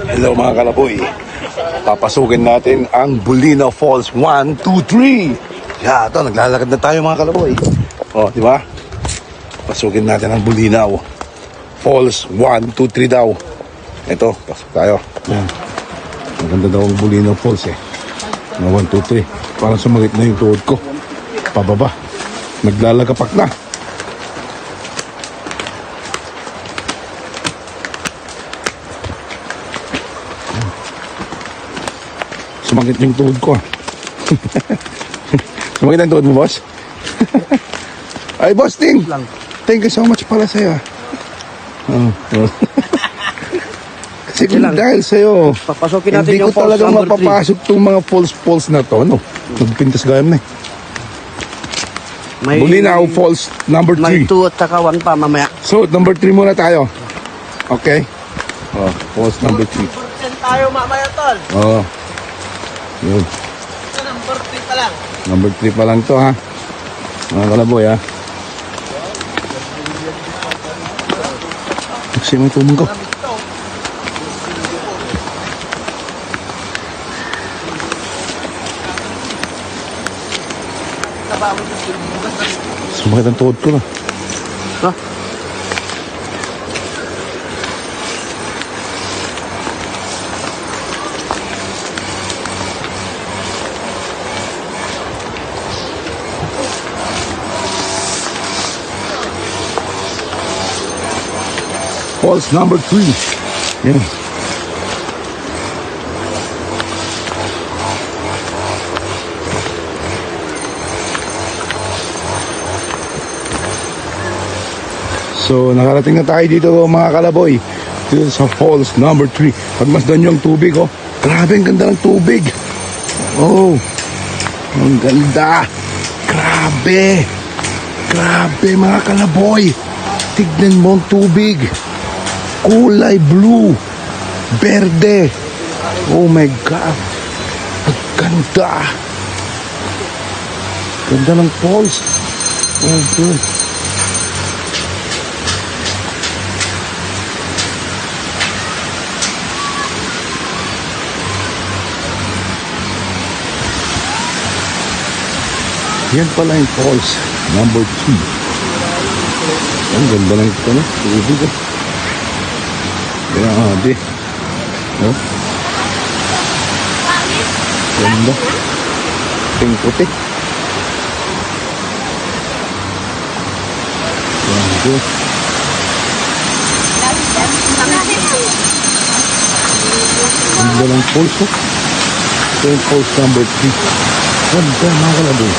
Hello mga kalaboy. Papasukin natin ang Bulinaw Falls 1, 2, 3. Yeah, ito, naglalakad na tayo mga kalaboy. O, di ba? Pasukin natin ang Bulinaw Falls 1, 2, 3 daw. Ito, pasok tayo. Yan. Maganda daw ang Bulinaw Falls eh. 1, 2, 3. Parang sumagit na yung tuhod ko. Pababa. Naglalagapak na. Sumagit yung tuhod ko. Sumagit ang tuhod mo, boss? Ay, boss, Ting! Thank you so much pala sa'yo. Kasi kung dahil sa'yo, Papasokin natin hindi ko yung falls talagang number 3. mapapasok itong mga falls na to. Ano? Nagpintas gayam na eh. Bulinaw Falls number 3. May 2 at saka 1 pa mamaya. So, number 3 muna tayo. Okay? Oh, falls number 3. Tayo mamaya, tol. Oh. Yun. Number 3 pa lang. Number 3 pa lang to, ha? Mga kalaboy, ha? Kasi may tumong ko. Sumakit ang tuhod ko na. Ha? Falls number 3. Yan. So, nakarating na tayo dito mga kalaboy. Dito sa falls number 3. Pagmasdan nyo ang tubig, oh. Grabe, ang ganda ng tubig. Oh, ang ganda. Grabe. Grabe mga kalaboy. Tignan mo ang tubig. Kulay blue. Berde. Oh my God. Ang ganda. Ganda ng falls. Oh good. Yan pala yung falls number 2. Ang ganda ng ito, no? Tubig, eh. Grabe. Oh. Ganda. Pink-puti. Grabe. Ganda ng falls, oh. Ito yung falls number 3. Ganda, mga kalaboy.